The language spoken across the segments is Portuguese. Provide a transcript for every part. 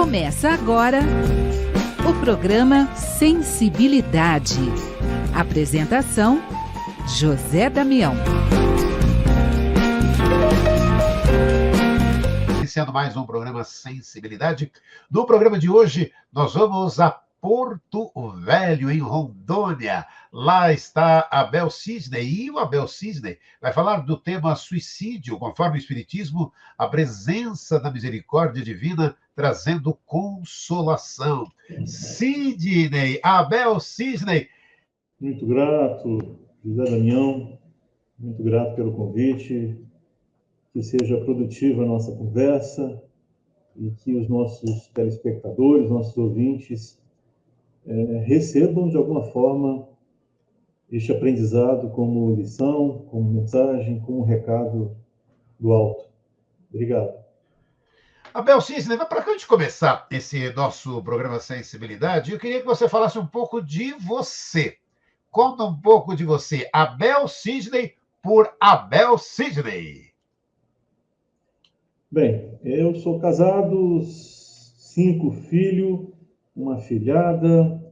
Começa agora o programa Sensibilidade. Apresentação: José Damião. Iniciando mais um programa Sensibilidade. No programa de hoje, nós vamos a Porto Velho, em Rondônia. Lá está Abel Cisney, e o Abel Cisney vai falar do tema suicídio, conforme o Espiritismo, a presença da misericórdia divina trazendo consolação. Sidney, Abel Cisney. Muito grato, José Damião, muito grato pelo convite, que seja produtiva a nossa conversa e que os nossos telespectadores, nossos ouvintes, recebam de alguma forma este aprendizado como lição, como mensagem, como recado do alto. Obrigado. Abel Cisney, para a gente começar esse nosso programa Sensibilidade, eu queria que você falasse um pouco de você. Conta um pouco de você. Abel Cisney por Abel Cisney. Bem, eu sou casado, 5 filhos, uma filhada,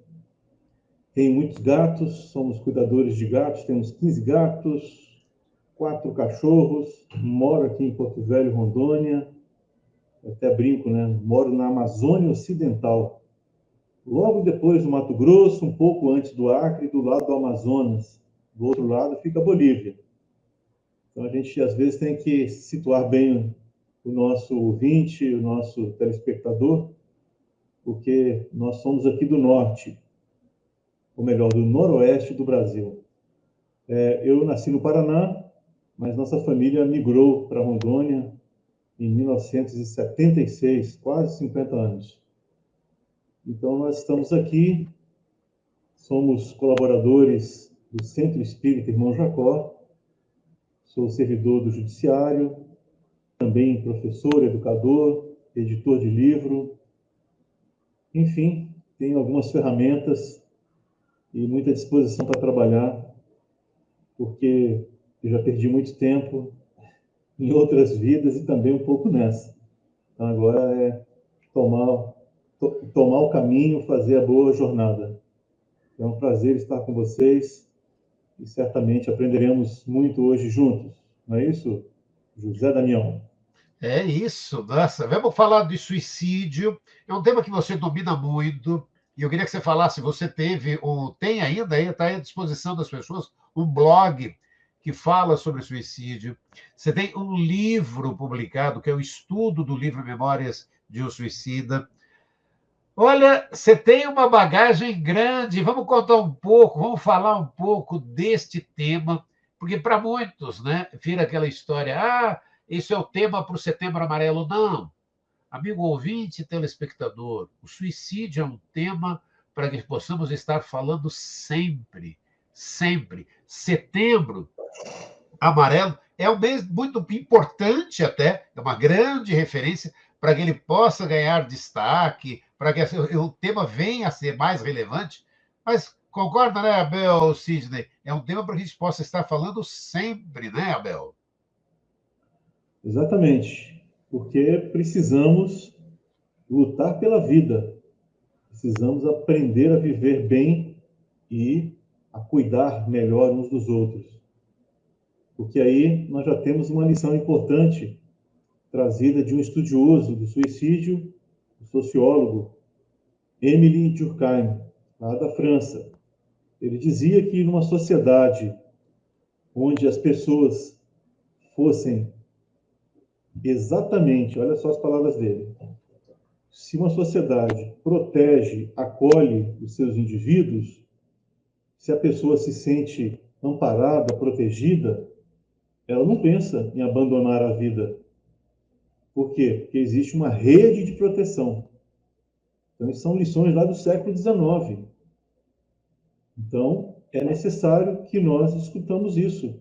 tenho muitos gatos, somos cuidadores de gatos, temos 15 gatos, 4 cachorros, moro aqui em Porto Velho, Rondônia, até brinco, né? Moro na Amazônia Ocidental, logo depois do Mato Grosso, um pouco antes do Acre, do lado do Amazonas. Do outro lado fica a Bolívia. Então a gente às vezes tem que situar bem o nosso ouvinte, o nosso telespectador, porque nós somos aqui do norte, ou melhor, do noroeste do Brasil. Eu nasci no Paraná, mas nossa família migrou para Rondônia em 1976, quase 50 anos. Então nós estamos aqui, somos colaboradores do Centro Espírita Irmão Jacó, sou servidor do Judiciário, também professor, educador, editor de livro, enfim, tenho algumas ferramentas e muita disposição para trabalhar, porque eu já perdi muito tempo em outras vidas e também um pouco nessa. Então agora é tomar o caminho, fazer a boa jornada. É um prazer estar com vocês e certamente aprenderemos muito hoje juntos. Não é isso, José Damião? É isso, nossa. Vamos falar de suicídio. É um tema que você domina muito. E eu queria que você falasse, você teve, ou tem ainda, está à disposição das pessoas, um blog que fala sobre suicídio. Você tem um livro publicado, que é o estudo do livro Memórias de um Suicida. Olha, você tem uma bagagem grande. Vamos contar um pouco, vamos falar um pouco deste tema, porque para muitos, né, vira aquela história, esse é o tema para o Setembro Amarelo. Não, amigo ouvinte e telespectador, o suicídio é um tema para que possamos estar falando sempre, sempre. Setembro Amarelo é um mês muito importante até, é uma grande referência para que ele possa ganhar destaque, para que o tema venha a ser mais relevante. Mas concorda, né, Abel Cisney? É um tema para que a gente possa estar falando sempre, né, Abel? Exatamente, porque precisamos lutar pela vida, precisamos aprender a viver bem e a cuidar melhor uns dos outros. Porque aí nós já temos uma lição importante trazida de um estudioso do suicídio, o sociólogo Émile Durkheim, lá da França. Ele dizia que numa sociedade onde as pessoas fossem exatamente, olha só as palavras dele, se uma sociedade protege, acolhe os seus indivíduos, se a pessoa se sente amparada, protegida, ela não pensa em abandonar a vida. Por quê? Porque existe uma rede de proteção. Então, isso são lições lá do século XIX. Então, é necessário que nós discutamos isso.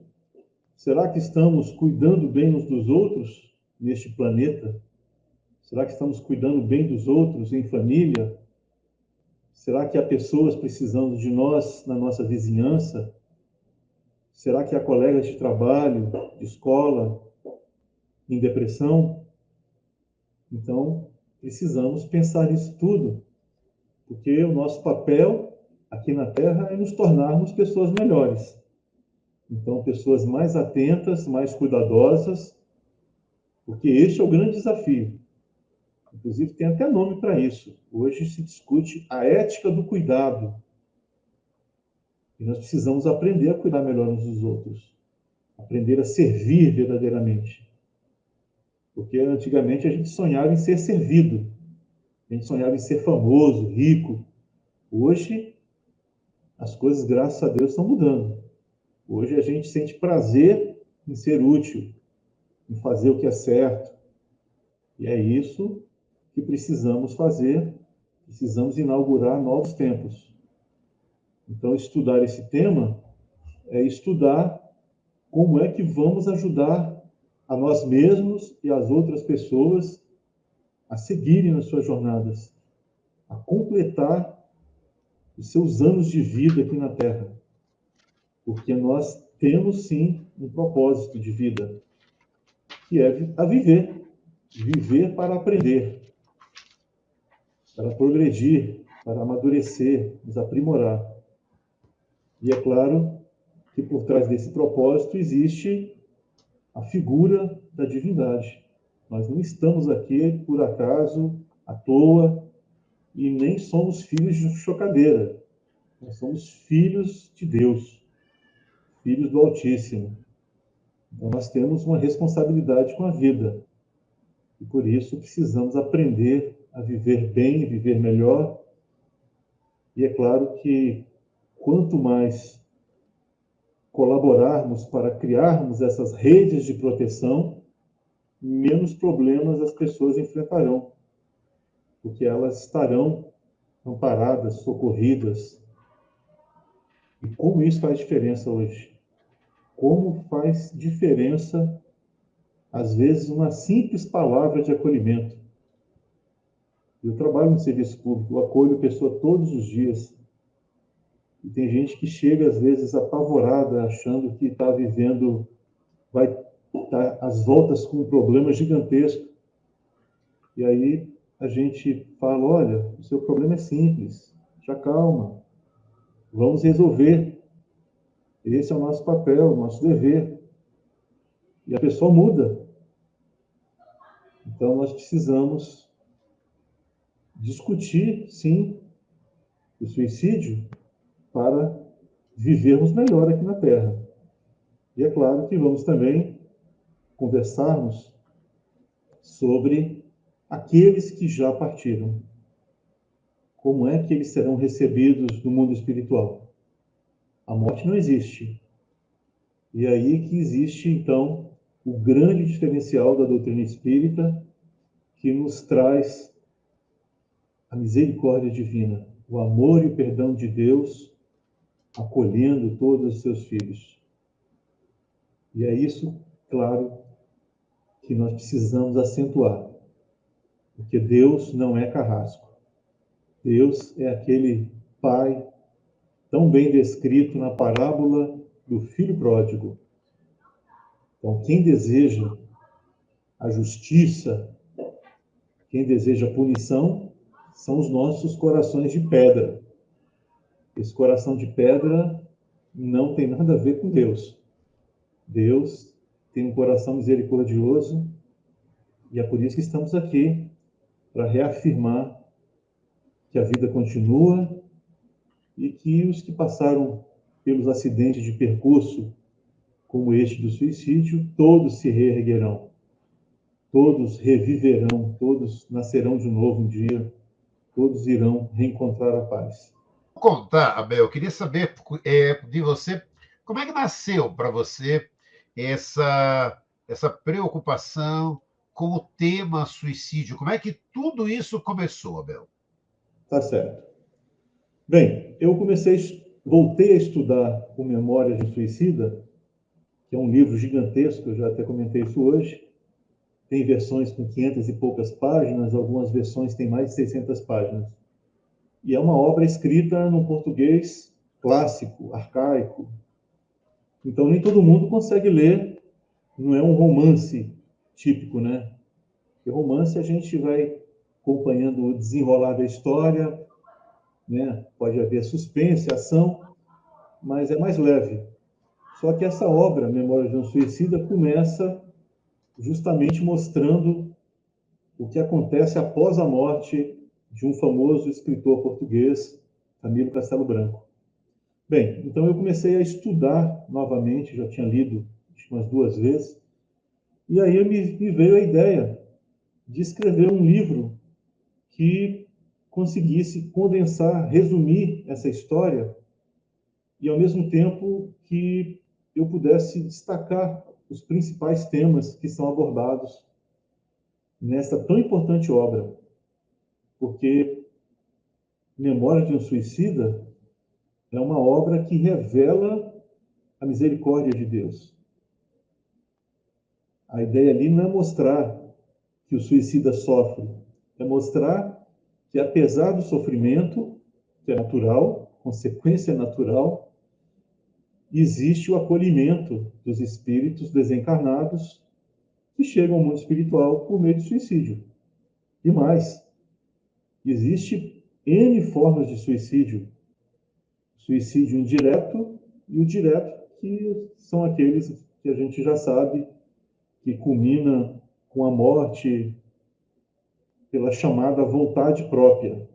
Será que estamos cuidando bem uns dos outros neste planeta? Será que estamos cuidando bem dos outros em família? Será que há pessoas precisando de nós na nossa vizinhança? Será que há colegas de trabalho, de escola, em depressão? Então, precisamos pensar nisso tudo, porque o nosso papel aqui na Terra é nos tornarmos pessoas melhores. Então, pessoas mais atentas, mais cuidadosas, porque este é o grande desafio. Inclusive, tem até nome para isso. Hoje se discute a ética do cuidado. E nós precisamos aprender a cuidar melhor uns dos outros. Aprender a servir verdadeiramente. Porque antigamente a gente sonhava em ser servido. A gente sonhava em ser famoso, rico. Hoje, as coisas, graças a Deus, estão mudando. Hoje a gente sente prazer em ser útil, em fazer o que é certo. E é isso que precisamos fazer. Precisamos inaugurar novos tempos. Então, estudar esse tema é estudar como é que vamos ajudar a nós mesmos e as outras pessoas a seguirem nas suas jornadas, a completar os seus anos de vida aqui na Terra. Porque nós temos, sim, um propósito de vida, que é a viver. Viver para aprender, para progredir, para amadurecer, nos aprimorar. E é claro que por trás desse propósito existe a figura da divindade. Nós não estamos aqui por acaso, à toa, e nem somos filhos de chocadeira. Nós somos filhos de Deus, filhos do Altíssimo. Então nós temos uma responsabilidade com a vida. E por isso precisamos aprender a viver bem, viver melhor. E é claro que quanto mais colaborarmos para criarmos essas redes de proteção, menos problemas as pessoas enfrentarão, porque elas estarão amparadas, socorridas. E como isso faz diferença hoje? Como faz diferença, às vezes, uma simples palavra de acolhimento? Eu trabalho no serviço público, eu acolho pessoa todos os dias. E tem gente que chega, às vezes, apavorada, achando que está vivendo, vai estar às voltas com um problema gigantesco. E aí a gente fala, olha, o seu problema é simples, já calma, vamos resolver. Esse é o nosso papel, o nosso dever. E a pessoa muda. Então nós precisamos discutir, sim, o suicídio para vivermos melhor aqui na Terra. E é claro que vamos também conversarmos sobre aqueles que já partiram. Como é que eles serão recebidos no mundo espiritual? A morte não existe. E aí que existe, então, o grande diferencial da doutrina espírita, que nos traz a misericórdia divina, o amor e o perdão de Deus, acolhendo todos os seus filhos. E é isso, claro, que nós precisamos acentuar. Porque Deus não é carrasco. Deus é aquele Pai tão bem descrito na parábola do filho pródigo. Então, quem deseja a justiça, quem deseja a punição, são os nossos corações de pedra. Esse coração de pedra não tem nada a ver com Deus. Deus tem um coração misericordioso e é por isso que estamos aqui, para reafirmar que a vida continua e que os que passaram pelos acidentes de percurso, como este do suicídio, todos se reerguerão, todos reviverão, todos nascerão de novo um dia, todos irão reencontrar a paz. Vou contar, Abel, eu queria saber de você, como é que nasceu para você essa preocupação com o tema suicídio? Como é que tudo isso começou, Abel? Tá certo. Bem, eu voltei a estudar o Memórias de Suicida, que é um livro gigantesco, eu já até comentei isso hoje. Tem versões com 500 e poucas páginas, algumas versões têm mais de 600 páginas. E é uma obra escrita no português clássico, arcaico. Então, nem todo mundo consegue ler, não é um romance típico, né? Porque romance a gente vai acompanhando o desenrolar da história, né? Pode haver suspense, ação, mas é mais leve. Só que essa obra, Memórias de um Suicida, começa justamente mostrando o que acontece após a morte de um famoso escritor português, Camilo Castelo Branco. Bem, então eu comecei a estudar novamente, já tinha lido acho que umas 2 vezes, e aí me veio a ideia de escrever um livro que conseguisse condensar, resumir essa história e, ao mesmo tempo, que eu pudesse destacar os principais temas que são abordados nessa tão importante obra. Porque Memórias de um Suicida é uma obra que revela a misericórdia de Deus. A ideia ali não é mostrar que o suicida sofre, é mostrar que, apesar do sofrimento, que é natural, consequência natural, existe o acolhimento dos espíritos desencarnados que chegam ao mundo espiritual por meio do suicídio. E mais, existe N formas de suicídio. Suicídio indireto e o direto, que são aqueles que a gente já sabe que culmina com a morte pela chamada vontade própria.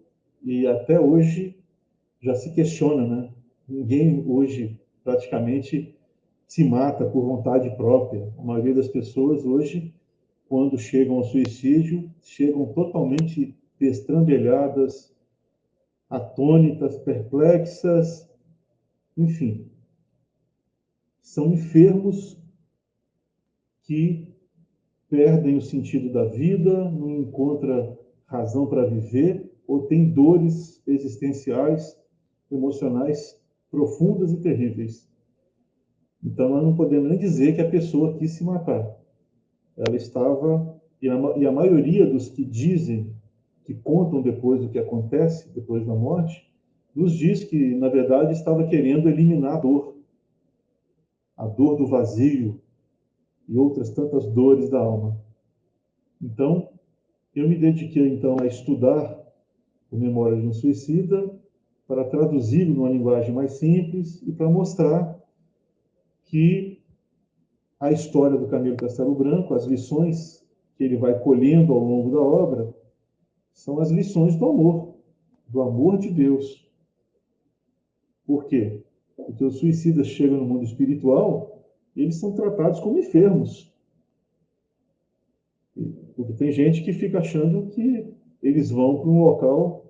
E até hoje já se questiona, né? Ninguém hoje praticamente se mata por vontade própria. A maioria das pessoas hoje, quando chegam ao suicídio, chegam totalmente destrambelhadas, atônitas, perplexas, enfim. São enfermos que perdem o sentido da vida, não encontram razão para viver ou têm dores existenciais, emocionais profundas e terríveis. Então, nós não podemos nem dizer que a pessoa quis se matar. Ela estava, e a maioria dos que dizem, que contam depois do que acontece, depois da morte, nos diz que, na verdade, estava querendo eliminar a dor do vazio e outras tantas dores da alma. Então, eu me dediquei, então, a estudar o Memória de um Suicida, para traduzi-lo numa linguagem mais simples e para mostrar que a história do Camilo Castelo Branco, as lições que ele vai colhendo ao longo da obra, são as lições do amor de Deus. Por quê? Porque os suicidas chegam no mundo espiritual, eles são tratados como enfermos. Porque tem gente que fica achando que eles vão para um local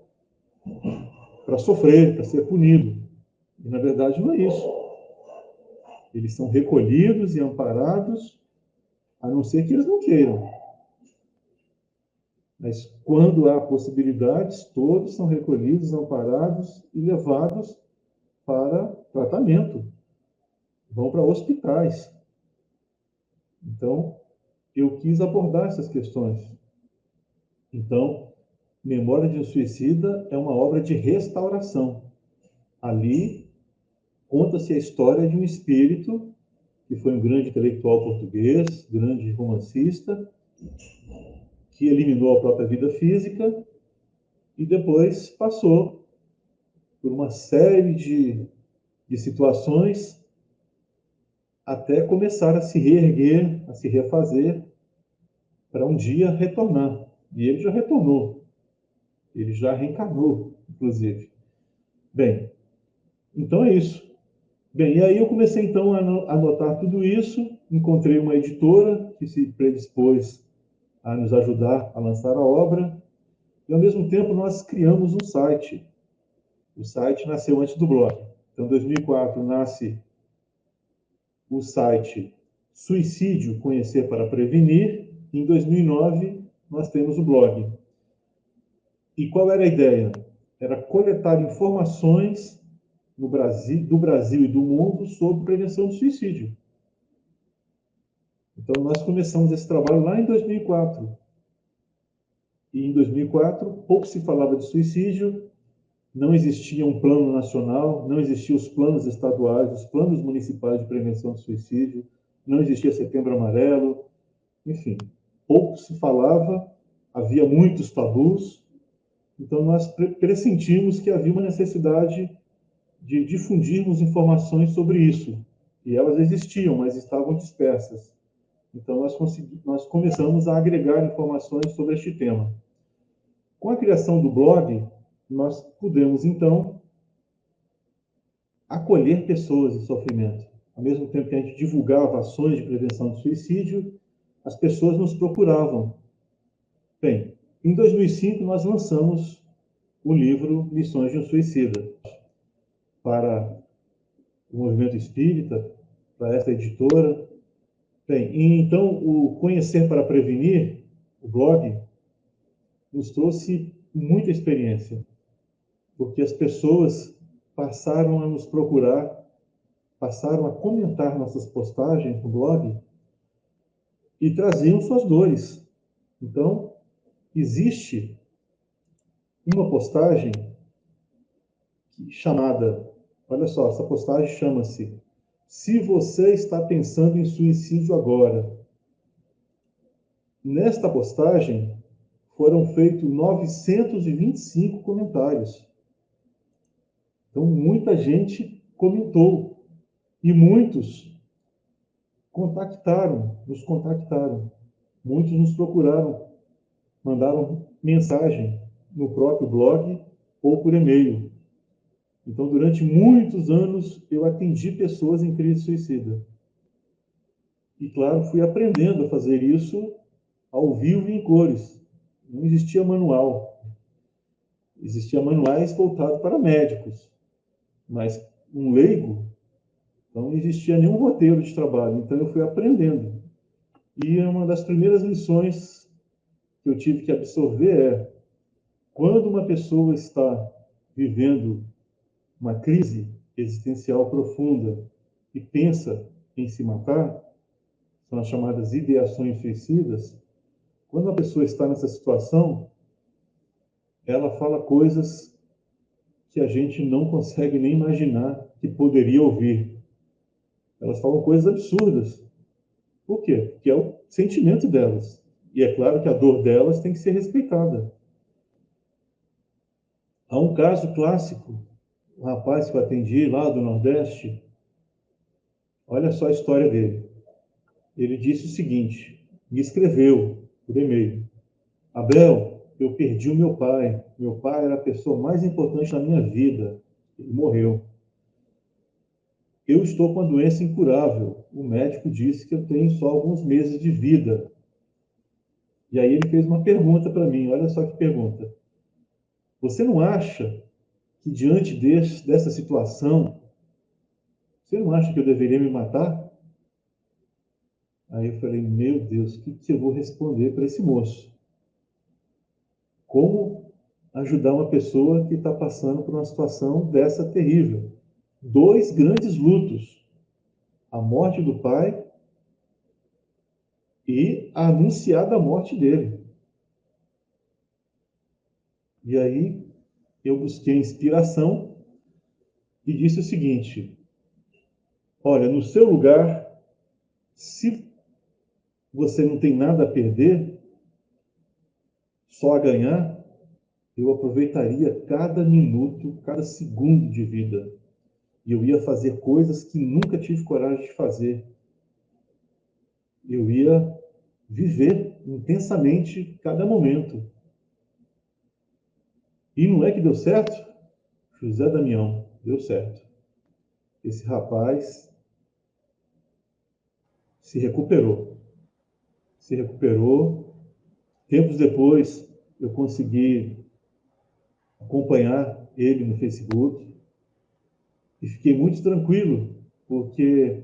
para sofrer, para ser punido. E, na verdade, não é isso. Eles são recolhidos e amparados, a não ser que eles não queiram. Mas, quando há possibilidades, todos são recolhidos, amparados e levados para tratamento. Vão para hospitais. Então, eu quis abordar essas questões. Então, Memória de um Suicida é uma obra de restauração. Ali, conta-se a história de um espírito que foi um grande intelectual português, grande romancista, que eliminou a própria vida física e depois passou por uma série de situações até começar a se reerguer, a se refazer, para um dia retornar. E ele já retornou. Ele já reencarnou, inclusive. Bem, então é isso. Bem, e aí eu comecei então a anotar tudo isso, encontrei uma editora que se predispôs a nos ajudar a lançar a obra, e ao mesmo tempo nós criamos um site. O site nasceu antes do blog. Então, em 2004 nasce o site Suicídio Conhecer para Prevenir, e em 2009 nós temos o blog. E qual era a ideia? Era coletar informações do Brasil e do mundo sobre prevenção do suicídio. Então, nós começamos esse trabalho lá em 2004. E em 2004, pouco se falava de suicídio, não existia um plano nacional, não existiam os planos estaduais, os planos municipais de prevenção do suicídio, não existia Setembro Amarelo, enfim, pouco se falava havia muitos tabus, então nós pressentimos que havia uma necessidade de difundirmos informações sobre isso. E elas existiam, mas estavam dispersas. Então nós começamos a agregar informações sobre este tema. Com a criação do blog, nós pudemos, então, acolher pessoas em sofrimento. Ao mesmo tempo que a gente divulgava ações de prevenção do suicídio, as pessoas nos procuravam. Bem, em 2005 nós lançamos o livro Lições de um Suicida para o movimento espírita, para essa editora. Bem, e então o Conhecer para Prevenir, o blog, nos trouxe muita experiência, porque as pessoas passaram a nos procurar, passaram a comentar nossas postagens no blog e traziam suas dores. Então, existe uma postagem chamada, olha só, essa postagem chama-se "Se você está pensando em suicídio agora". Nesta postagem foram feitos 925 comentários. Então, muita gente comentou e muitos nos contactaram. Muitos nos procuraram, mandaram mensagem no próprio blog ou por e-mail. Então, durante muitos anos, eu atendi pessoas em crise suicida. E, claro, fui aprendendo a fazer isso ao vivo e em cores. Não existia manual. Existiam manuais voltados para médicos. Mas um leigo, não existia nenhum roteiro de trabalho. Então, eu fui aprendendo. E uma das primeiras lições que eu tive que absorver é: quando uma pessoa está vivendo uma crise existencial profunda e pensa em se matar, são as chamadas ideações suicidas. Quando a pessoa está nessa situação, ela fala coisas que a gente não consegue nem imaginar que poderia ouvir. Elas falam coisas absurdas. Por quê? Porque é o sentimento delas. E é claro que a dor delas tem que ser respeitada. Há um caso clássico, um rapaz que eu atendi lá do Nordeste. Olha só a história dele. Ele disse o seguinte, me escreveu por e-mail: Abel, eu perdi o meu pai. Meu pai era a pessoa mais importante na minha vida. Ele morreu. Eu estou com a doença incurável. O médico disse que eu tenho só alguns meses de vida. E aí ele fez uma pergunta para mim. Olha só que pergunta. Você não acha que diante dessa situação, você não acha que eu deveria me matar? Aí eu falei, meu Deus, o que eu vou responder para esse moço? Como ajudar uma pessoa que está passando por uma situação dessa terrível? 2 grandes lutos: a morte do pai e a anunciada morte dele. E aí eu busquei inspiração e disse o seguinte: olha, no seu lugar, se você não tem nada a perder, só a ganhar, eu aproveitaria cada minuto, cada segundo de vida. E eu ia fazer coisas que nunca tive coragem de fazer. Eu ia viver intensamente cada momento. E não é que deu certo? José Damião, deu certo. Esse rapaz se recuperou. Se recuperou. Tempos depois, eu consegui acompanhar ele no Facebook e fiquei muito tranquilo, porque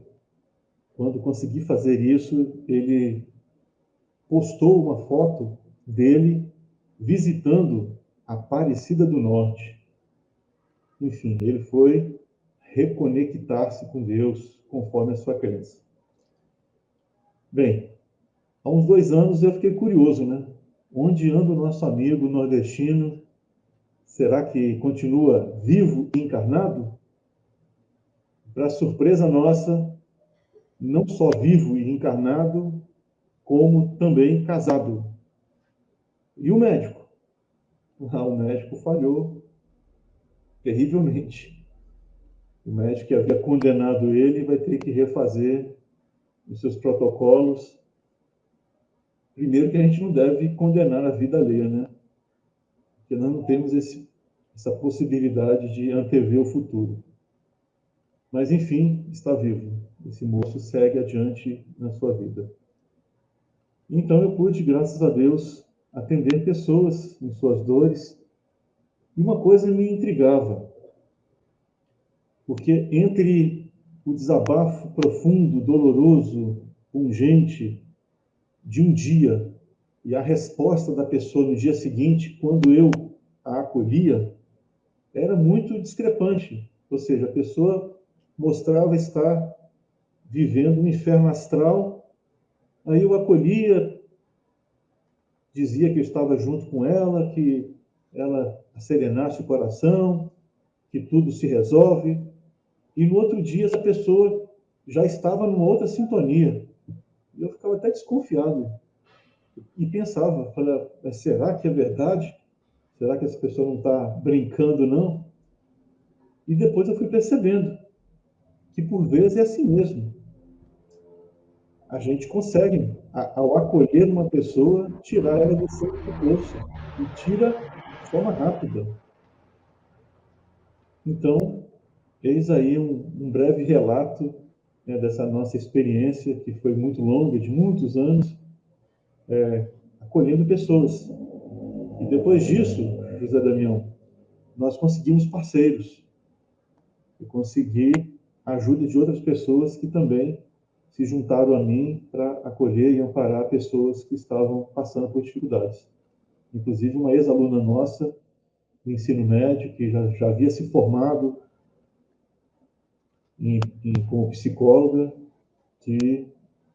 quando consegui fazer isso, ele postou uma foto dele visitando a Aparecida do Norte. Enfim, ele foi reconectar-se com Deus conforme a sua crença. Bem, há uns 2 anos eu fiquei curioso, né? Onde anda o nosso amigo nordestino? Será que continua vivo e encarnado? Para surpresa nossa, não só vivo e encarnado, como também casado. E o médico? O médico falhou terrivelmente. O médico que havia condenado ele vai ter que refazer os seus protocolos. Primeiro que a gente não deve condenar a vida alheia, né? Porque nós não temos essa possibilidade de antever o futuro. Mas, enfim, está vivo. Esse moço segue adiante na sua vida. Então eu pude, graças a Deus, atender pessoas em suas dores. E uma coisa me intrigava, porque entre o desabafo profundo, doloroso, pungente de um dia e a resposta da pessoa no dia seguinte, quando eu a acolhia, era muito discrepante. Ou seja, a pessoa mostrava estar vivendo um inferno astral, aí eu acolhia, dizia que eu estava junto com ela, que ela serenasse o coração, que tudo se resolve. E no outro dia essa pessoa já estava numa outra sintonia. E eu ficava até desconfiado. E pensava, falei, mas será que é verdade? Será que essa pessoa não está brincando, não? E depois eu fui percebendo que por vezes é assim mesmo. A gente consegue, ao acolher uma pessoa, tirar ela do fundo do poço. E tira de forma rápida. Então, eis aí um breve relato, né, dessa nossa experiência, que foi muito longa, de muitos anos, acolhendo pessoas. E depois disso, José Damião, nós conseguimos parceiros. Eu consegui a ajuda de outras pessoas que também se juntaram a mim para acolher e amparar pessoas que estavam passando por dificuldades. Inclusive uma ex-aluna nossa do ensino médio, que já havia se formado como psicóloga, que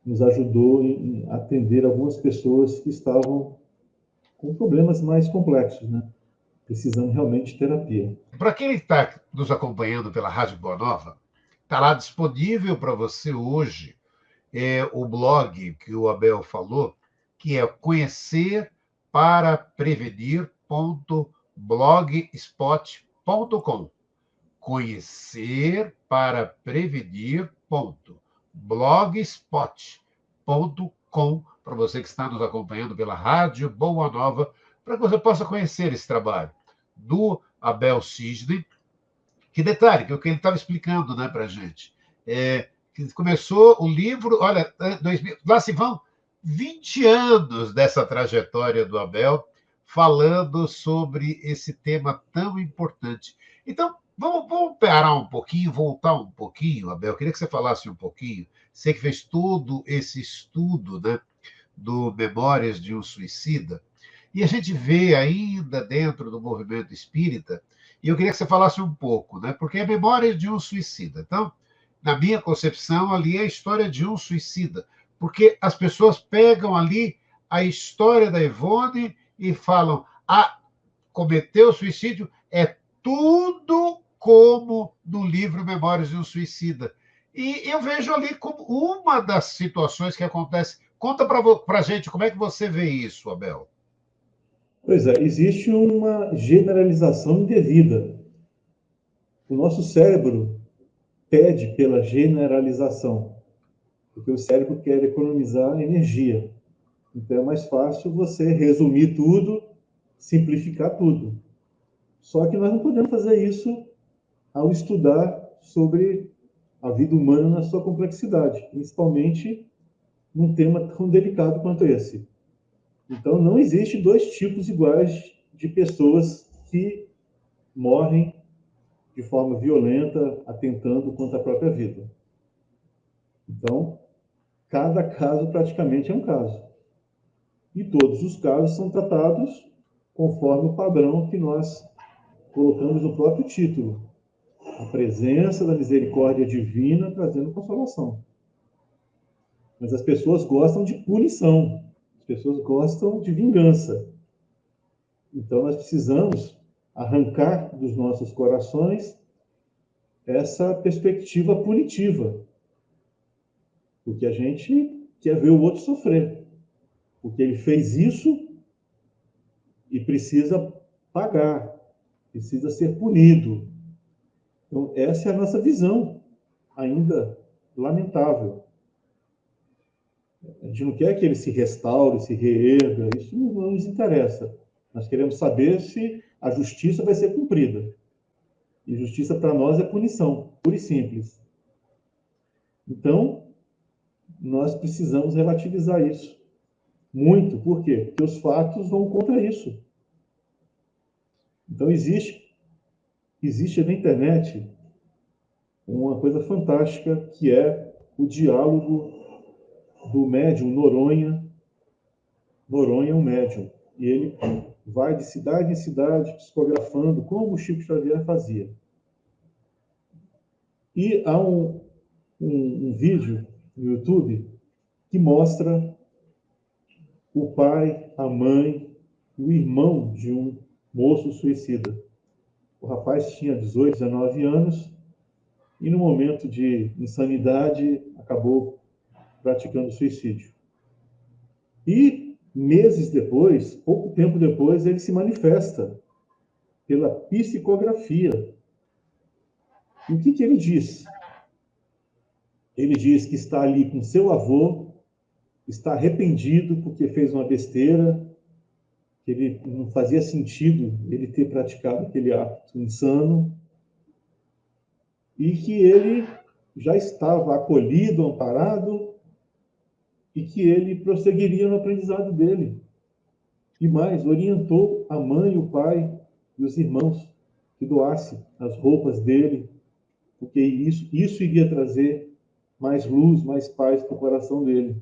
nos ajudou em atender algumas pessoas que estavam com problemas mais complexos, né? Precisando realmente de terapia. Para quem está nos acompanhando pela Rádio Boa Nova, está lá disponível para você hoje o blog que o Abel falou, que é conhecerparaprevenir.blogspot.com. conhecerparaprevenir.blogspot.com, para você que está nos acompanhando pela Rádio Boa Nova, para que você possa conhecer esse trabalho do Abel Cisne. Que detalhe, que é o que ele estava explicando, né, para a gente. Que começou o livro, olha, 2000, lá se vão 20 anos dessa trajetória do Abel, falando sobre esse tema tão importante. Então, vamos parar um pouquinho, voltar um pouquinho, Abel. Eu queria que você falasse um pouquinho. Você que fez todo esse estudo, né, do Memórias de um Suicida, e a gente vê ainda dentro do movimento espírita, e eu queria que você falasse um pouco, né, porque é Memórias de um Suicida. Então, na minha concepção, ali é a história de um suicida, porque as pessoas pegam ali a história da Ivone e falam, cometeu suicídio, é tudo como no livro Memórias de um Suicida. E eu vejo ali como uma das situações que acontece. Conta para a gente como é que você vê isso, Abel. Pois é, existe uma generalização indevida. O nosso cérebro pede pela generalização, porque o cérebro quer economizar energia. Então é mais fácil você resumir tudo, simplificar tudo. Só que nós não podemos fazer isso ao estudar sobre a vida humana na sua complexidade, principalmente num tema tão delicado quanto esse. Então não existe dois tipos iguais de pessoas que morrem de forma violenta, atentando contra a própria vida. Então, cada caso praticamente é um caso. E todos os casos são tratados conforme o padrão que nós colocamos no próprio título. A presença da misericórdia divina trazendo consolação. Mas as pessoas gostam de punição. As pessoas gostam de vingança. Então, nós precisamos arrancar dos nossos corações essa perspectiva punitiva. Porque a gente quer ver o outro sofrer. Porque ele fez isso, e precisa pagar, precisa ser punido. Então, essa é a nossa visão, ainda lamentável. A gente não quer que ele se restaure, se reerga, isso não nos interessa. Nós queremos saber se a justiça vai ser cumprida. E justiça para nós é punição, pura e simples. Então, nós precisamos relativizar isso. Muito. Por quê? Porque os fatos vão contra isso. Então, existe na internet uma coisa fantástica, que é o diálogo do médium Noronha. Noronha é um médium. E ele vai de cidade em cidade psicografando como o Chico Xavier fazia. E há um vídeo no YouTube que mostra o pai, a mãe e o irmão de um moço suicida. O rapaz tinha 18, 19 anos e, no momento de insanidade, acabou praticando suicídio. E, meses depois, pouco tempo depois, ele se manifesta pela psicografia. E o que ele diz? Ele diz que está ali com seu avô, está arrependido porque fez uma besteira, que ele não fazia sentido ele ter praticado aquele ato insano, e que ele já estava acolhido, amparado, e que ele prosseguiria no aprendizado dele. E mais, orientou a mãe, o pai e os irmãos que doasse as roupas dele, porque isso iria trazer mais luz, mais paz para o coração dele.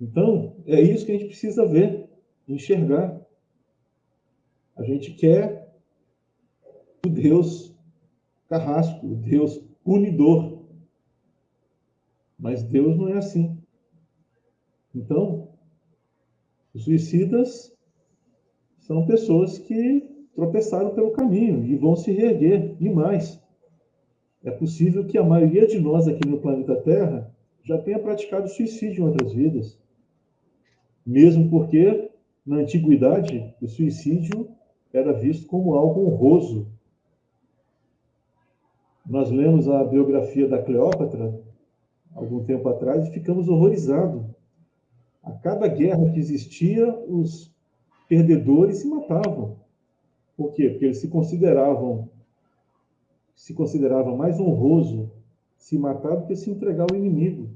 Então, é isso que a gente precisa ver, enxergar. A gente quer o Deus carrasco, o Deus punidor. Mas Deus não é assim. Então, os suicidas são pessoas que tropeçaram pelo caminho e vão se reerguer. E mais, é possível que a maioria de nós aqui no planeta Terra já tenha praticado suicídio em outras vidas. Mesmo porque, na antiguidade, o suicídio era visto como algo honroso. Nós lemos a biografia da Cleópatra, algum tempo atrás, e ficamos horrorizados. A cada guerra que existia, os perdedores se matavam. Por quê? Porque eles se considerava mais honroso se matar do que se entregar ao inimigo.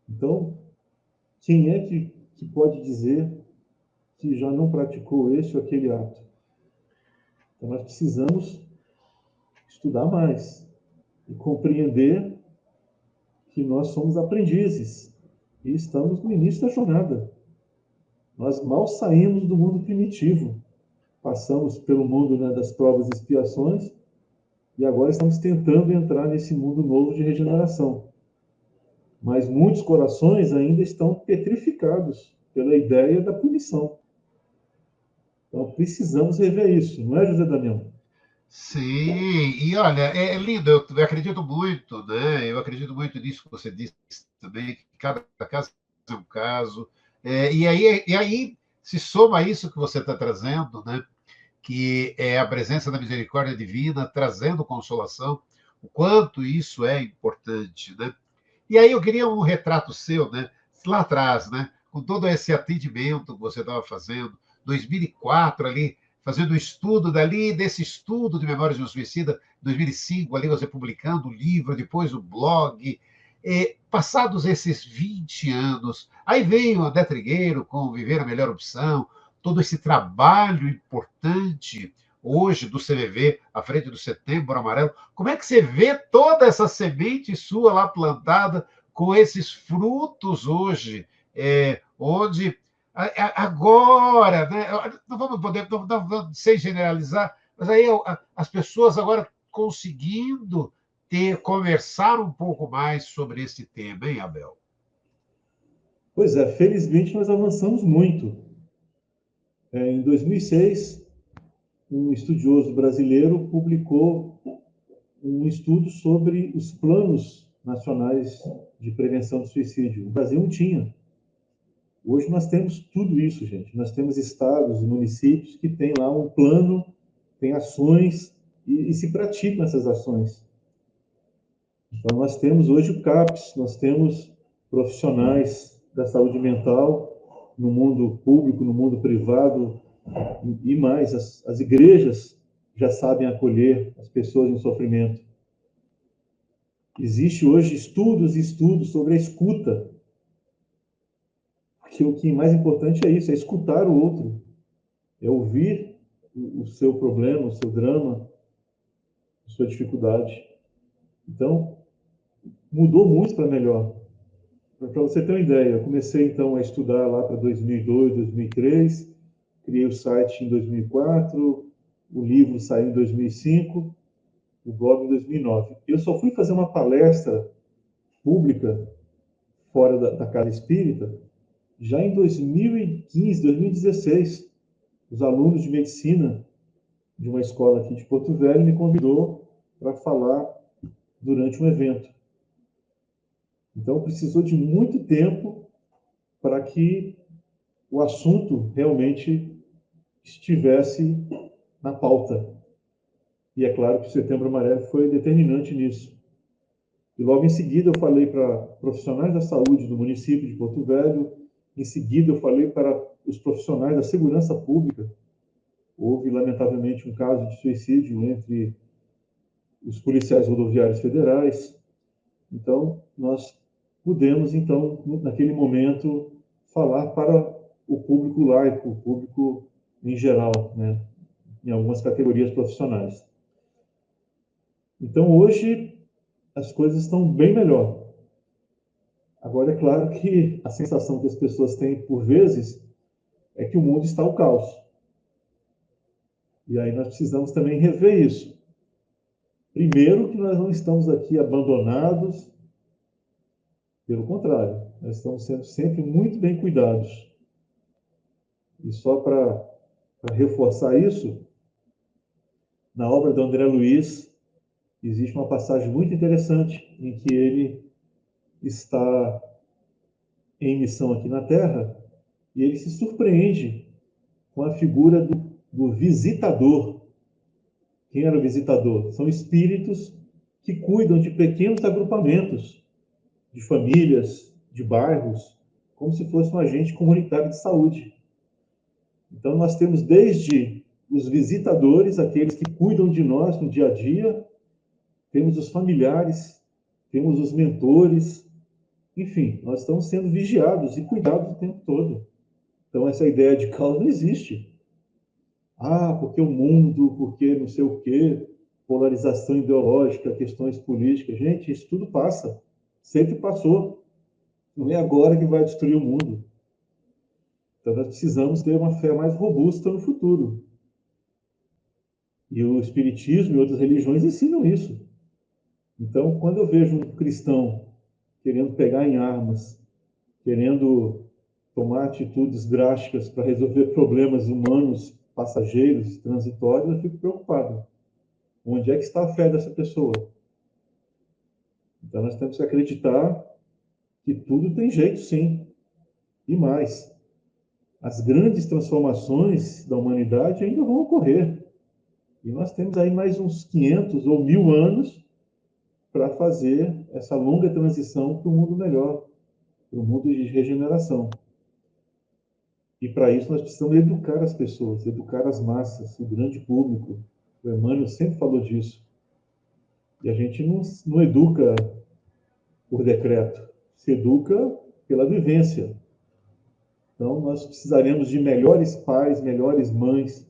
Então, quem é que pode dizer que já não praticou esse ou aquele ato? Então, nós precisamos estudar mais e compreender que nós somos aprendizes e estamos no início da jornada. Nós mal saímos do mundo primitivo, passamos pelo mundo, né, das provas e expiações, e agora estamos tentando entrar nesse mundo novo de regeneração. Mas muitos corações ainda estão petrificados pela ideia da punição. Então, precisamos rever isso, não é, José Damião? Sim, e olha, é lindo, eu acredito muito, né? Eu acredito muito nisso que você disse também, que cada caso é um caso. E aí se soma isso que você está trazendo, né? Que é a presença da misericórdia divina trazendo consolação, o quanto isso é importante, né? E aí eu queria um retrato seu, né? Lá atrás, né? Com todo esse atendimento que você estava fazendo, 2004 ali, fazendo o estudo dali, desse estudo de Memórias de um Suicida, 2005, ali você publicando o livro, depois o blog. Passados esses 20 anos, aí veio o André Trigueiro com Viver a Melhor Opção, todo esse trabalho importante hoje do CVV, à frente do Setembro Amarelo. Como é que você vê toda essa semente sua lá plantada, com esses frutos hoje, onde agora, né, não vamos poder, não, sem generalizar, mas aí as pessoas agora conseguindo conversar um pouco mais sobre esse tema, hein, Abel? Pois é, felizmente nós avançamos muito. Em 2006, um estudioso brasileiro publicou um estudo sobre os planos nacionais de prevenção do suicídio. O Brasil não tinha. Hoje nós temos tudo isso, gente. Nós temos estados e municípios que têm lá um plano, tem ações e se praticam essas ações. Então, nós temos hoje o CAPS, nós temos profissionais da saúde mental no mundo público, no mundo privado e mais. As igrejas já sabem acolher as pessoas em sofrimento. Existe hoje estudos e estudos sobre a escuta. Porque o que é mais importante é isso, é escutar o outro, é ouvir o seu problema, o seu drama, a sua dificuldade. Então, mudou muito para melhor. Para você ter uma ideia, eu comecei então a estudar lá para 2002, 2003, criei o site em 2004, o livro saiu em 2005, o blog em 2009. Eu só fui fazer uma palestra pública fora da casa espírita já em 2015, 2016. Os alunos de medicina de uma escola aqui de Porto Velho me convidou para falar durante um evento. Então, precisou de muito tempo para que o assunto realmente estivesse na pauta. E é claro que o Setembro Amarelo foi determinante nisso. E logo em seguida eu falei para profissionais da saúde do município de Porto Velho, em seguida eu falei para os profissionais da segurança pública. Houve, lamentavelmente, um caso de suicídio entre os policiais rodoviários federais. Então, nós pudemos, então, naquele momento, falar para o público laico, o público em geral, né, em algumas categorias profissionais. Então, hoje, as coisas estão bem melhor. Agora, é claro que a sensação que as pessoas têm, por vezes, é que o mundo está ao caos. E aí nós precisamos também rever isso. Primeiro, que nós não estamos aqui abandonados, pelo contrário, nós estamos sendo sempre muito bem cuidados. E só para reforçar isso, na obra do André Luiz, existe uma passagem muito interessante em que ele está em missão aqui na Terra e ele se surpreende com a figura do visitador. Quem era o visitador? São espíritos que cuidam de pequenos agrupamentos, de famílias, de bairros, como se fosse um agente comunitário de saúde. Então, nós temos desde os visitadores, aqueles que cuidam de nós no dia a dia, temos os familiares, temos os mentores, enfim, nós estamos sendo vigiados e cuidados o tempo todo. Então, essa ideia de caos não existe. Ah, porque o mundo, porque não sei o quê, polarização ideológica, questões políticas. Gente, isso tudo passa. Sempre passou. Não é agora que vai destruir o mundo. Então, nós precisamos ter uma fé mais robusta no futuro. E o Espiritismo e outras religiões ensinam isso. Então, quando eu vejo um cristão querendo pegar em armas, querendo tomar atitudes drásticas para resolver problemas humanos, passageiros, transitórios, eu fico preocupado. Onde é que está a fé dessa pessoa? Então, nós temos que acreditar que tudo tem jeito, sim. E mais, as grandes transformações da humanidade ainda vão ocorrer. E nós temos aí mais uns 500 ou 1000 anos para fazer essa longa transição para um mundo melhor, para um mundo de regeneração. E para isso nós precisamos educar as pessoas, educar as massas, o grande público. O Emmanuel sempre falou disso. E a gente não educa por decreto, se educa pela vivência. Então, nós precisaremos de melhores pais, melhores mães,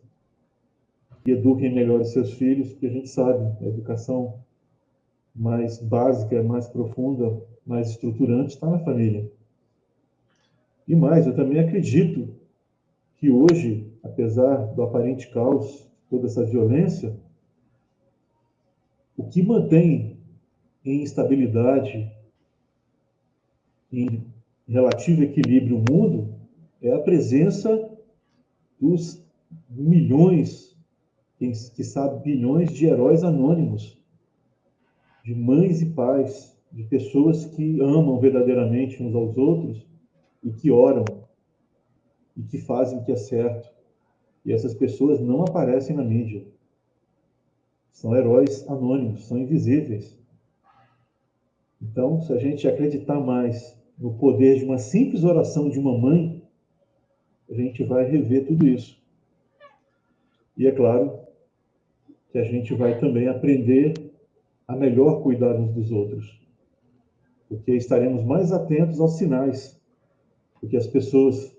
que eduquem melhor os seus filhos, porque a gente sabe, a educação mais básica, mais profunda, mais estruturante está na família. E mais, eu também acredito que hoje, apesar do aparente caos, toda essa violência, o que mantém em estabilidade, em relativo equilíbrio o mundo, é a presença dos milhões, quem sabe bilhões de heróis anônimos, de mães e pais, de pessoas que amam verdadeiramente uns aos outros e que oram. e que fazem o que é certo. E essas pessoas não aparecem na mídia. São heróis anônimos, são invisíveis. Então, se a gente acreditar mais no poder de uma simples oração de uma mãe, a gente vai rever tudo isso. E é claro que a gente vai também aprender a melhor cuidar uns dos outros, porque estaremos mais atentos aos sinais, porque as pessoas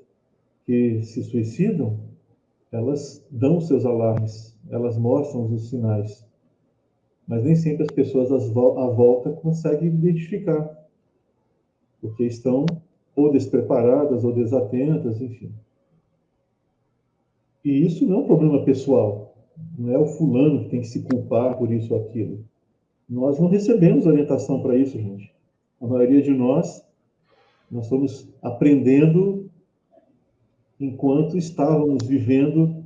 que se suicidam, elas dão seus alarmes, elas mostram os sinais, mas nem sempre as pessoas à volta conseguem identificar, porque estão ou despreparadas ou desatentas, enfim. E isso não é um problema pessoal, não é o fulano que tem que se culpar por isso ou aquilo. Nós não recebemos orientação para isso, gente. A maioria de nós estamos aprendendo enquanto estávamos vivendo.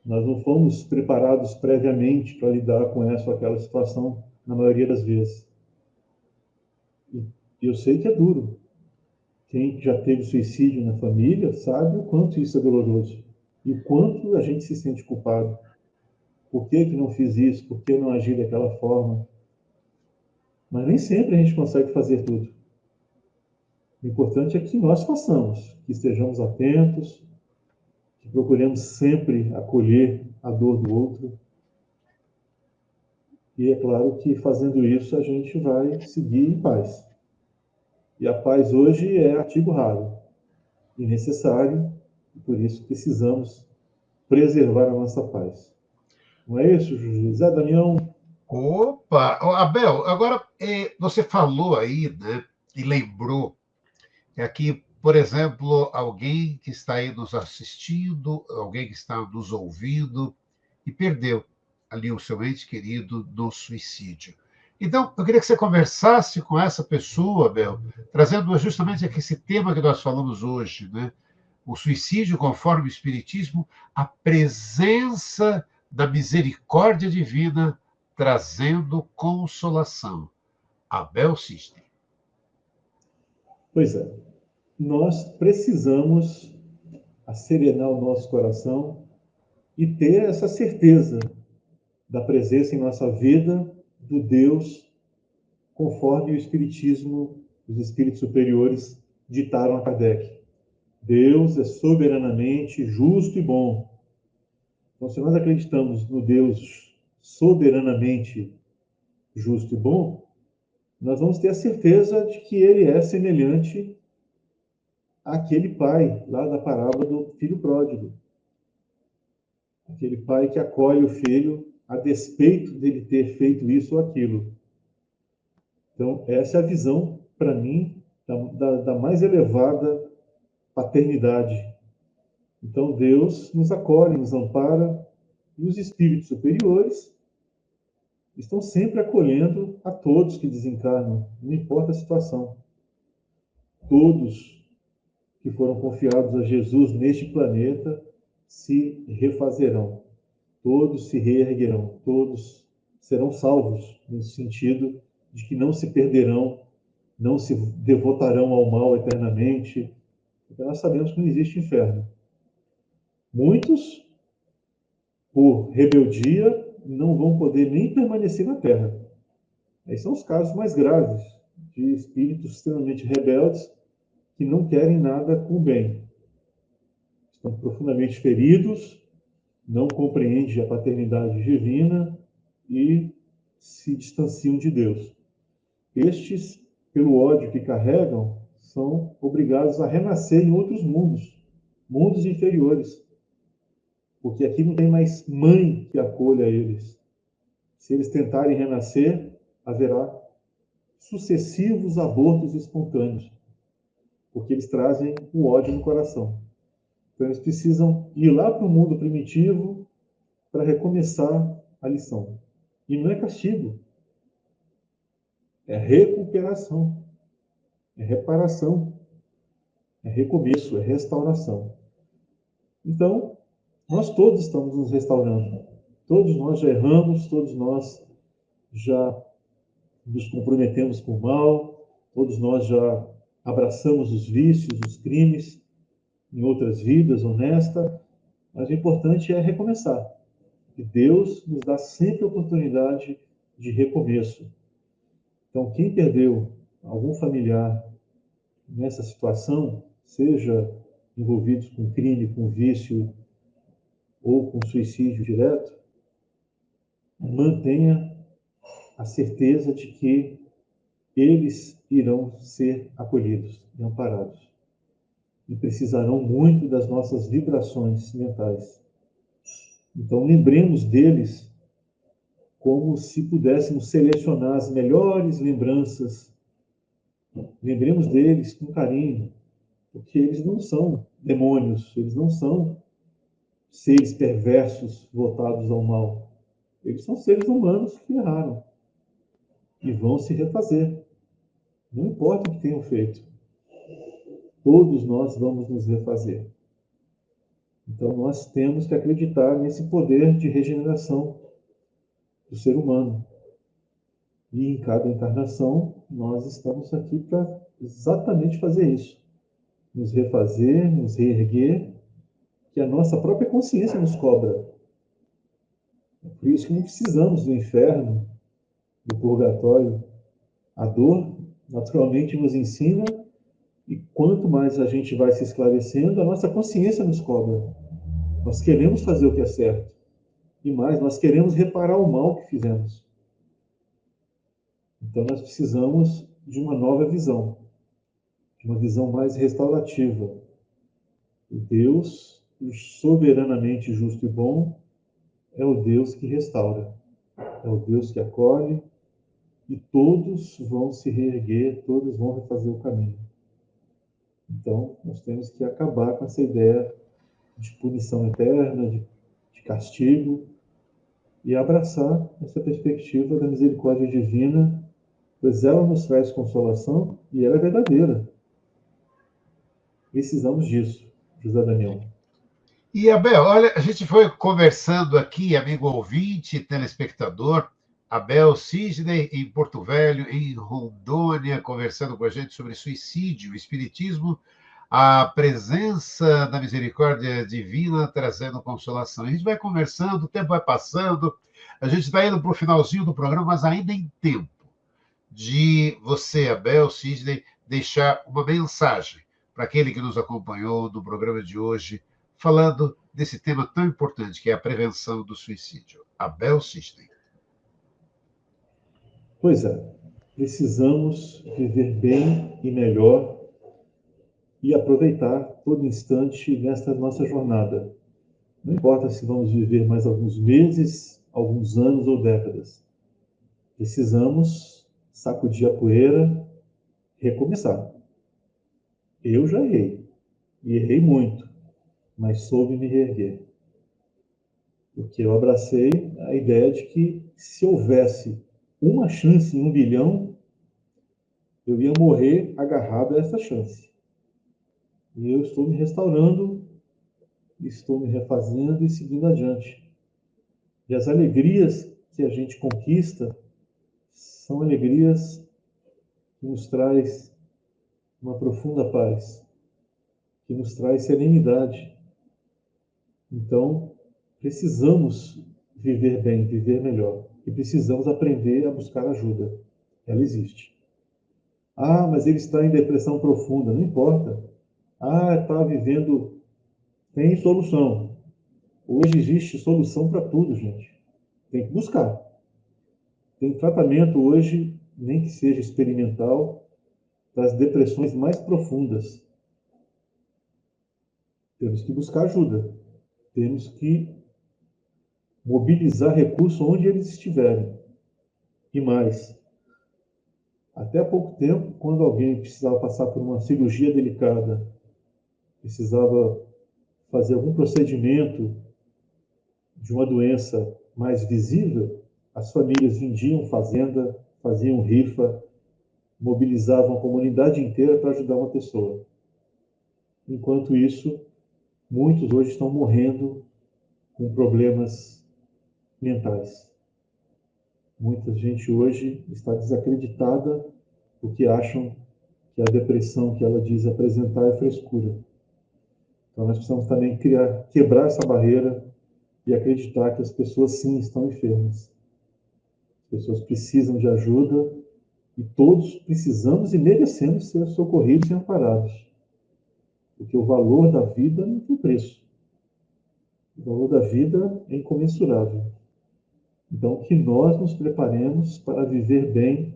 Nós não fomos preparados previamente para lidar com essa ou aquela situação, na maioria das vezes. E eu sei que é duro. Quem já teve suicídio na família sabe o quanto isso é doloroso. E o quanto a gente se sente culpado. Por que não fiz isso? Por que não agi daquela forma? Mas nem sempre a gente consegue fazer tudo. O importante é que nós façamos, que estejamos atentos, que procuremos sempre acolher a dor do outro. E é claro que fazendo isso a gente vai seguir em paz. E a paz hoje é artigo raro e necessário, e por isso precisamos preservar a nossa paz. Não é isso, José Damião? Opa! Ô, Abel, agora você falou aí, né, e lembrou que aqui, por exemplo, alguém que está aí nos assistindo, alguém que está nos ouvindo e perdeu ali o seu ente querido no suicídio. Então, eu queria que você conversasse com essa pessoa, Abel, trazendo justamente aqui esse tema que nós falamos hoje, né? O suicídio, conforme o Espiritismo, a presença da misericórdia divina trazendo consolação. Abel System. Pois é. Nós precisamos acerenar o nosso coração e ter essa certeza da presença em nossa vida do Deus conforme o Espiritismo, os espíritos superiores ditaram a Kardec. Deus é soberanamente justo e bom. Então, se nós acreditamos no Deus soberanamente justo e bom, nós vamos ter a certeza de que ele é semelhante àquele pai lá da parábola do filho pródigo. Aquele pai que acolhe o filho a despeito dele ter feito isso ou aquilo. Então, essa é a visão, para mim, da mais elevada paternidade. Então, Deus nos acolhe, nos ampara, e os espíritos superiores estão sempre acolhendo a todos que desencarnam, não importa a situação. Todos que foram confiados a Jesus neste planeta se refazerão. Todos se reerguerão, todos serão salvos, no sentido de que não se perderão, não se devotarão ao mal eternamente. Porque nós sabemos que não existe inferno. Muitos, por rebeldia, não vão poder nem permanecer na Terra. Aí são os casos mais graves, de espíritos extremamente rebeldes que não querem nada com o bem. Estão profundamente feridos, não compreendem a paternidade divina e se distanciam de Deus. Estes, pelo ódio que carregam, são obrigados a renascer em outros mundos, mundos inferiores, porque aqui não tem mais mãe que acolha eles. Se eles tentarem renascer, haverá sucessivos abortos espontâneos, porque eles trazem o ódio no coração. Então eles precisam ir lá para o mundo primitivo para recomeçar a lição. E não é castigo, é recuperação, é reparação, é recomeço, é restauração. Então, nós todos estamos nos restaurando. Todos nós já erramos, todos nós já nos comprometemos com o mal, todos nós já abraçamos os vícios, os crimes, em outras vidas, honesta, mas o importante é recomeçar. E Deus nos dá sempre a oportunidade de recomeço. Então, quem perdeu algum familiar nessa situação, seja envolvidos com crime, com vício ou com suicídio direto, mantenha a certeza de que eles irão ser acolhidos e amparados. E precisarão muito das nossas vibrações mentais. Então, lembremos deles como se pudéssemos selecionar as melhores lembranças. Lembremos deles com carinho, porque eles não são demônios, eles não são seres perversos voltados ao mal. Eles são seres humanos que erraram e vão se refazer. Não importa o que tenham feito. Todos nós vamos nos refazer. Então, nós temos que acreditar nesse poder de regeneração do ser humano. E em cada encarnação, nós estamos aqui para exatamente fazer isso. Nos refazer, nos reerguer, que a nossa própria consciência nos cobra. É por isso que não precisamos do inferno, do purgatório. A dor, naturalmente, nos ensina, e quanto mais a gente vai se esclarecendo, a nossa consciência nos cobra. Nós queremos fazer o que é certo. E mais, nós queremos reparar o mal que fizemos. Então, nós precisamos de uma nova visão, de uma visão mais restaurativa. O Deus, o soberanamente justo e bom, é o Deus que restaura, é o Deus que acolhe, e todos vão se reerguer, todos vão refazer o caminho. Então, nós temos que acabar com essa ideia de punição eterna, de castigo, e abraçar essa perspectiva da misericórdia divina, pois ela nos traz consolação e ela é verdadeira. Precisamos disso, José Damião. E, Abel, olha, a gente foi conversando aqui, amigo ouvinte, telespectador, Abel Sidney, em Porto Velho, em Rondônia, conversando com a gente sobre suicídio, espiritismo, a presença da misericórdia divina trazendo consolação. A gente vai conversando, o tempo vai passando, a gente está indo para o finalzinho do programa, mas ainda em tempo de você, Abel Sidney, deixar uma mensagem para aquele que nos acompanhou no programa de hoje, falando desse tema tão importante, que é a prevenção do suicídio. Abel Sidney. Pois é, precisamos viver bem e melhor e aproveitar todo instante nesta nossa jornada. Não importa se vamos viver mais alguns meses, alguns anos ou décadas. Precisamos sacudir a poeira, recomeçar. Eu já errei, e errei muito, mas soube me reerguer. Porque eu abracei a ideia de que se houvesse uma chance em 1 bilhão, eu ia morrer agarrado a essa chance. E eu estou me restaurando, estou me refazendo e seguindo adiante. E as alegrias que a gente conquista são alegrias que nos traz uma profunda paz, que nos traz serenidade. Então, precisamos viver bem, viver melhor. E precisamos aprender a buscar ajuda. Ela existe. Ah, mas ele está em depressão profunda. Não importa. Ah, está vivendo... Tem solução. Hoje existe solução para tudo, gente. Tem que buscar. Tem tratamento hoje, nem que seja experimental, das depressões mais profundas. Temos que buscar ajuda. Temos que mobilizar recursos onde eles estiverem. E mais, até há pouco tempo, quando alguém precisava passar por uma cirurgia delicada, precisava fazer algum procedimento de uma doença mais visível, as famílias vendiam fazenda, faziam rifa, mobilizavam a comunidade inteira para ajudar uma pessoa. Enquanto isso, muitos hoje estão morrendo com problemas mentais. Muita gente hoje está desacreditada porque acham que a depressão que ela diz apresentar é frescura. Então, nós precisamos também quebrar essa barreira e acreditar que as pessoas, sim, estão enfermas. As pessoas precisam de ajuda e todos precisamos e merecemos ser socorridos e amparados. Porque o valor da vida não tem preço. O valor da vida é incomensurável. Então, que nós nos preparemos para viver bem,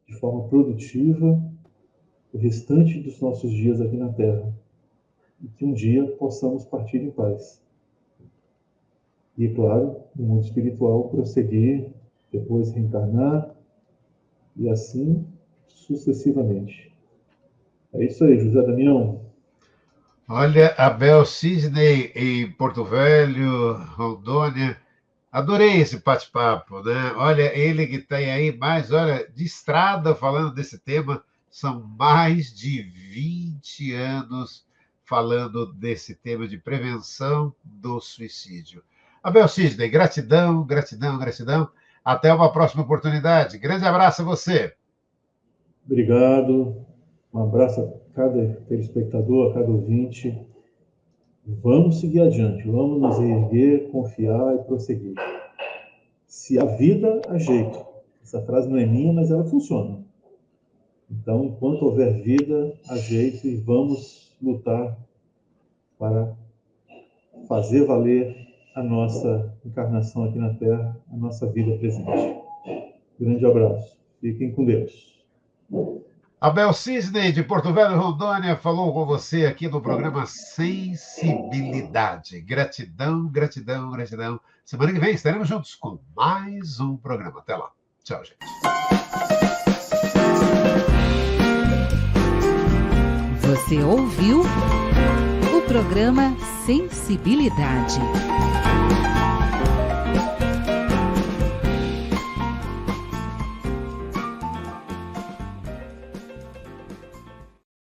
de forma produtiva, o restante dos nossos dias aqui na Terra. E que um dia possamos partir em paz. E, claro, no mundo espiritual, prosseguir, depois reencarnar, e assim sucessivamente. É isso aí, José Damião. Olha, Abel Sidney em Porto Velho, Rondônia. Adorei esse bate-papo, né? Olha, ele que tem aí mais, olha, de estrada falando desse tema, são mais de 20 anos falando desse tema de prevenção do suicídio. Abel Sidney, gratidão, gratidão, gratidão. Até uma próxima oportunidade. Grande abraço a você. Obrigado. Um abraço a cada telespectador, a cada ouvinte. Vamos seguir adiante, vamos nos erguer, confiar e prosseguir. Se a vida há jeito. Essa frase não é minha, mas ela funciona. Então, enquanto houver vida, há jeito e vamos lutar para fazer valer a nossa encarnação aqui na Terra, a nossa vida presente. Grande abraço. Fiquem com Deus. Abel Sidney, de Porto Velho, Rondônia, falou com você aqui no programa Sensibilidade. Gratidão, gratidão, gratidão. Semana que vem estaremos juntos com mais um programa. Até lá. Tchau, gente. Você ouviu o programa Sensibilidade.